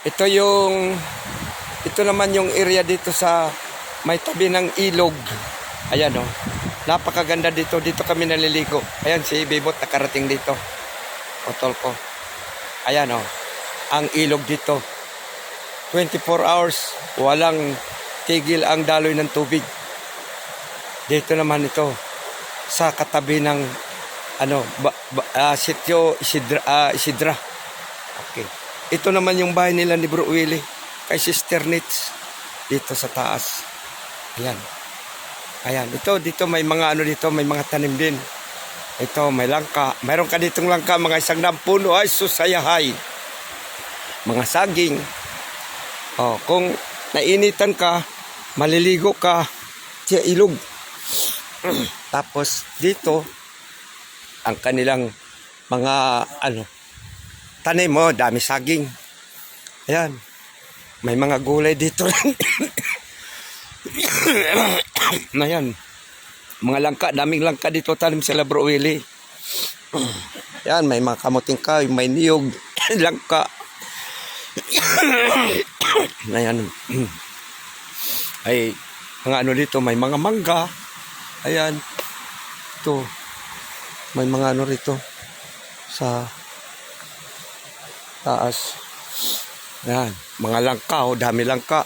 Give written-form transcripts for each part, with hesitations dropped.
Ito ito naman yung area dito sa may tabi ng ilog. Ayan o. Napakaganda dito. Dito kami naliligo. Ayan si Bibot nakarating dito. Otol ko. Ayan o. Ang ilog dito. 24 hours. Walang tigil ang daloy ng tubig. Dito naman ito. Sa katabi ng sitio Isidra. Okay. Ito naman yung bahay nila ni Bro Willie. Kay Sister Nits. Dito sa taas. Ayan. Ayan. Dito may mga dito. May mga tanim din. Ito may langka. Mayroon ka ditong langka. Mga 100 puno. Ay susayahay. Mga saging. Oh, kung nainitan ka, maliligo ka sa ilog. Tapos dito ang kanilang mga tanim mo, dami saging. Ayan. May mga gulay dito. Ayan. Mga langka, daming langka dito tanim sila Bro Willie. Ayan, may mga kamuting kahoy, may niyog, langka. Ayan. Ay, mga dito, may mga mangga. Ayan. Ito. May mga rito sa taas. Ayan. Mga langka, dami langka.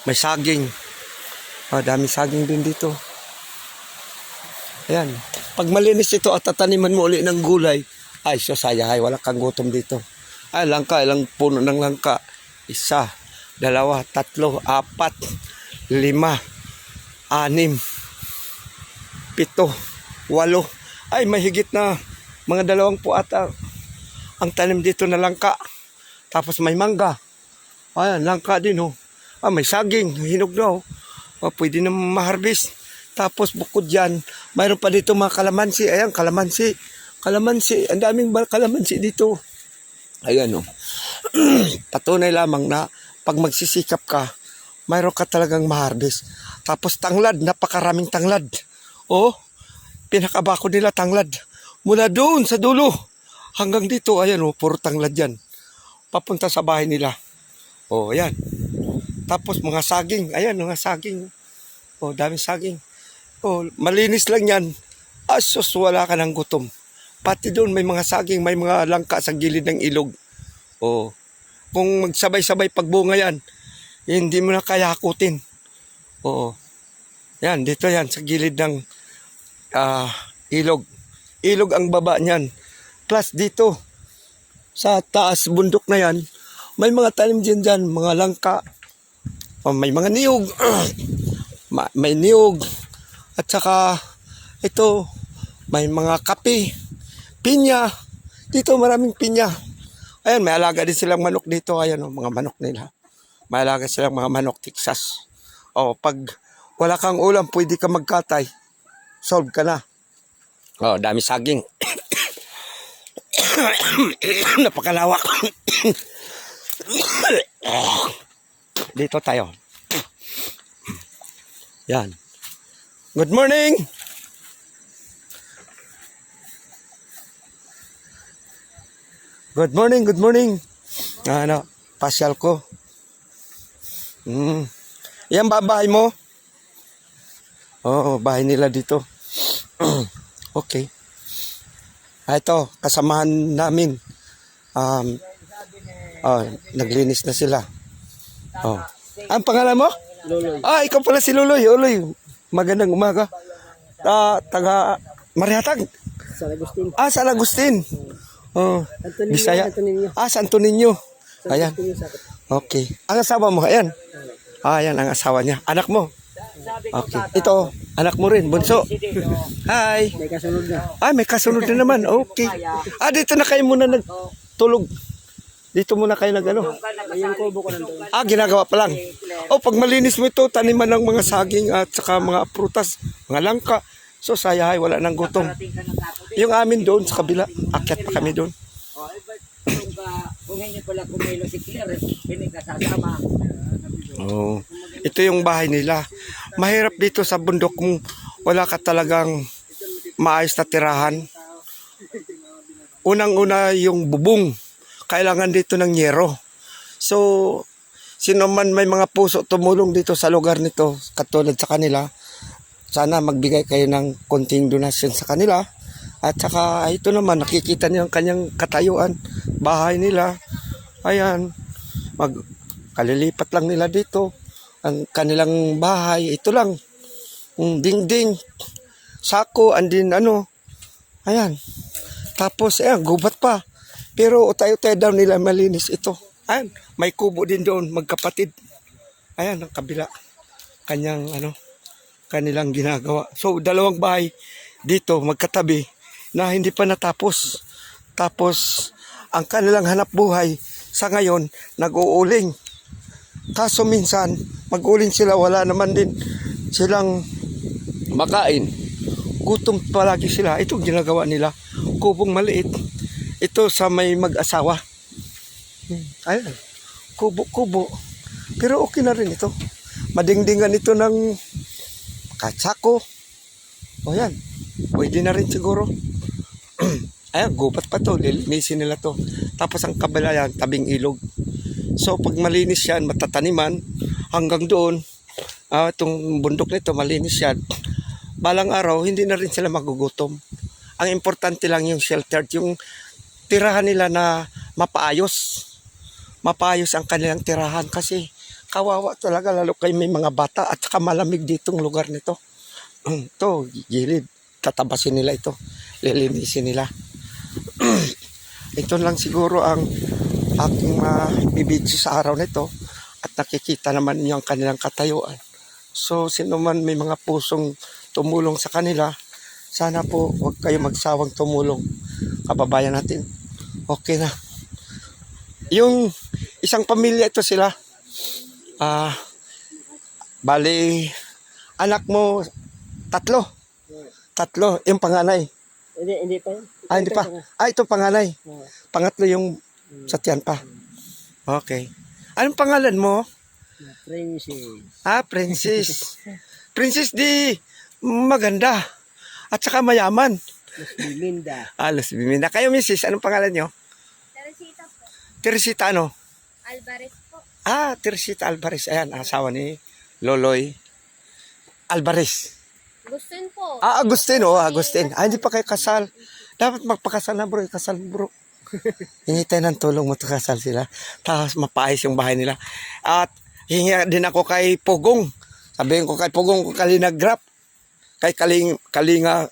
May saging. Dami saging din dito. Ayan. Pag malinis ito at tataniman mo ulit ng gulay, ay, sayahay, wala kang gutom dito. Ay, langka, ilang puno ng langka. 1, 2, 3, 4, 5, 6, 7, 8, 8. Ay, mahigit na mga 20 ata ang tanim dito na langka. Tapos may mangga. Ayan, langka din oh. May saging, hinog na oh. Pwede na ma-harvest. Tapos bukod dyan, mayroon pa dito mga kalamansi. Ayan, kalamansi. Kalamansi, ang daming kalamansi dito. Ayan oh. Patunay lamang na pag magsisikap ka, mayroon ka talagang ma-harvest. Tapos tanglad, napakaraming tanglad. Oh, pinakabako nila tanglad. Mula doon sa dulo hanggang dito, ayan oh, puro tanglad yan. Papunta sa bahay nila. Oh, ayan. Tapos mga saging, ayan mga saging. Oh, daming saging. Oh, malinis lang yan. Asos, wala ka ng gutom. Pati doon may mga saging, may mga langka sa gilid ng ilog. Oh, kung magsabay-sabay pagbunga yan, hindi mo na kaya hakutin. Oo. Yan, dito yan, sa gilid ng ilog. Ilog ang baba niyan. Plus dito, sa taas bundok na yan, may mga tanim dyan, mga langka. May mga niyog. May niyog. At saka, ito, may mga kape. Pinya. Dito maraming pinya. Ayan, may alaga din silang manok dito. Ayan, mga manok nila. May alaga silang mga manok Texas. Pag wala kang ulam, pwede ka magkatay. Solve ka na. Dami saging. Napakalawak. Dito tayo. Yan. Good morning. Good morning, good morning. Pasyal ko. Yan ba bahay mo? Oo, bahay nila dito. Okay. Ito, kasamahan namin. Naglinis na sila. Ang pangalan mo? Luloy. Ikaw pala si Luloy. Luloy. Magandang umaga. Taga Marihatag. San Agustin. San Agustin. Antonio, Bisaya. Antonio. Santo Niño. Ayan. Antonio, sakit. Okay. Ang asawa mo, ayan. Ayan ang asawa niya. Anak mo. Okay. Ito, anak mo rin, bunso. Hi. May kasunod na. May kasunod na naman. Okay. Dito na kayo muna nagtulog. Dito muna kayo nagano. Yung kubo ko nandun. Ginagawa pa lang. Pag malinis mo ito, taniman ng mga saging at saka mga prutas, mga langka. So, sayahay, wala nang gutom. Yung amin doon sa kabila, akyat pa kami doon. Kung hindi pala kumilo si Claire, hindi ka sasama. Ito yung bahay nila. Mahirap dito sa bundok kung wala ka talagang maayos na tirahan. Unang-una yung bubong. Kailangan dito ng yero. So, sino man may mga puso tumulong dito sa lugar nito, katulad sa kanila, sana magbigay kayo ng konting donasyon sa kanila. At saka ito naman, nakikita niyo ang kanyang katayuan, bahay nila. Ayan, kalilipat lang nila dito. Ang kanilang bahay, ito lang. Dingding, sako, andin ano. Ayan. Tapos, ayan, gubat pa. Pero utay-utay daw nila malinis ito. Ayan, may kubo din doon, magkapatid. Ayan, ang kabila. Kanilang ginagawa. So, dalawang bahay dito, magkatabi, na hindi pa natapos. Tapos, ang kanilang hanap buhay, sa ngayon, nag-uuling. Kaso minsan, mag-uling sila, wala naman din silang makain. Gutom palagi sila. Ito ginagawa nila. Kubong maliit. Ito sa may mag-asawa. Ayun. Kubo-kubo. Pero okay na rin ito. Madingdingan ito ng katsako. O yan. Pwede na rin siguro. Ayan, gubat pa to. Lilinisin nila to. Tapos ang kabila yan, tabing ilog. So pag malinis yan, matataniman. Hanggang doon, itong bundok nito, malinis yan. Balang araw, hindi na rin sila magugutom. Ang importante lang yung sheltered, yung tirahan nila na mapaayos. Mapaayos ang kanilang tirahan kasi kawawa talaga, lalo kay may mga bata at saka malamig ditong lugar nito. Ito, gilid. Tatabasin nila ito. Lilinisin nila. Ito lang siguro ang aking bibidyo sa araw nito at nakikita naman niyo ang kanilang katayuan. So, sino man may mga pusong tumulong sa kanila, sana po huwag kayo magsawang tumulong. Kababayan natin, okay na. Yung isang pamilya ito sila. Bali, anak mo, tatlo. Yung panganay. Hindi pa yun. Hindi pa. Ito panganay. Pangatlo yung sa tiyan pa. Okay. Anong pangalan mo? Princess. Princess. Princess di maganda. At saka mayaman. Mas Biminda. Los Biminda. Kayo, Mrs., anong pangalan nyo? Teresita po. Teresita ano? Alvarez po. Teresita Alvarez. Ayan, asawa ni Loloy Alvarez. Agustin po. Agustin. Agustin. Hindi pa kayo kasal. Dapat magpakasal na bro. Kasal bro. Hingi tayo ng tulong mo to kasal sila. Tapos mapaayos yung bahay nila. At hingi din ako kay Pugong. Sabihin ko kay Pugong, Kalinga Grab. Kay Kalinga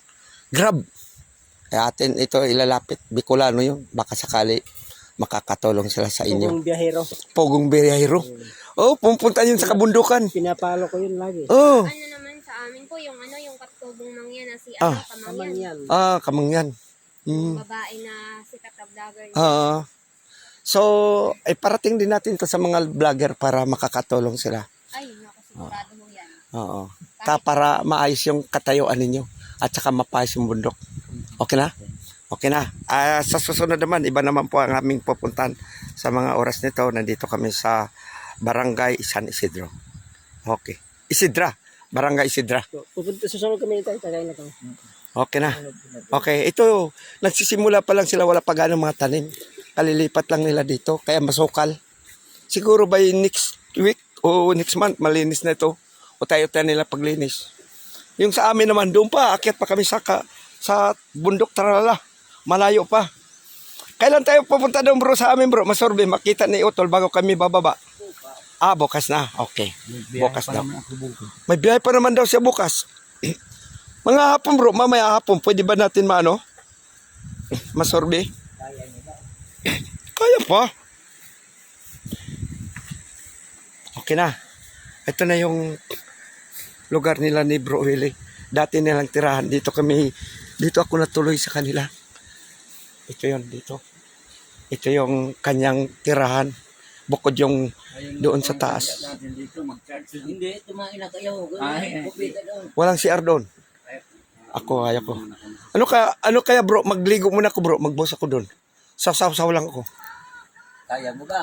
Grab. Kaya atin ito ilalapit. Bicolano yun. Baka sakali makakatulong sila sa inyo. Pugong biyahero. Pugong biyahero. Pupunta yun sa kabundukan. Pinapalo ko yun lagi. Ano naman sa amin po, yung yung katubong mangyan na si Kamangyan. Kamangyan. Babae na sikat na vlogger. So, ay parating din natin to sa mga vlogger para makakatulong sila. Ay, nakasigurado mo yan. Oo. Para maayos yung katayuan ninyo at saka mapaayos yung bundok. Okay na? Okay na. Sa susunod naman, iba naman po ang aming pupuntan sa mga oras nito. Nandito kami sa Barangay San Isidro. Okay. Barangay Isidra. Susunod kami tayo, tagay na to. Okay na. Okay. Ito, nagsisimula pa lang sila, wala pa ganong mga tanim. Kalilipat lang nila dito, kaya masukal. Siguro by next week o next month, malinis na ito. O tayo nila paglinis. Yung sa amin naman, doon pa, akyat pa kami sa bundok Tralala. Malayo pa. Kailan tayo pupunta doon bro sa amin bro? Masorbe, makita ni Utol bago kami bababa. Bukas na. Okay. Bukas na. May biyahe pa naman daw siya bukas. Mga hapon bro, mamaya hapon, pwede ba natin masorbe? Kaya pa. Okay na. Ito na yung lugar nila ni Bro Willie. Dati nilang tirahan. Dito ako natuloy sa kanila. Ito yun, dito. Ito yung kanyang tirahan. Bukod yung doon sa taas. Hindi, tumain na kayo. Walang CR doon. Ako, ayaw ko. Ano kaya bro, magligo muna ako bro, magbuhos ako doon. Saw lang ako. Kaya mo ba?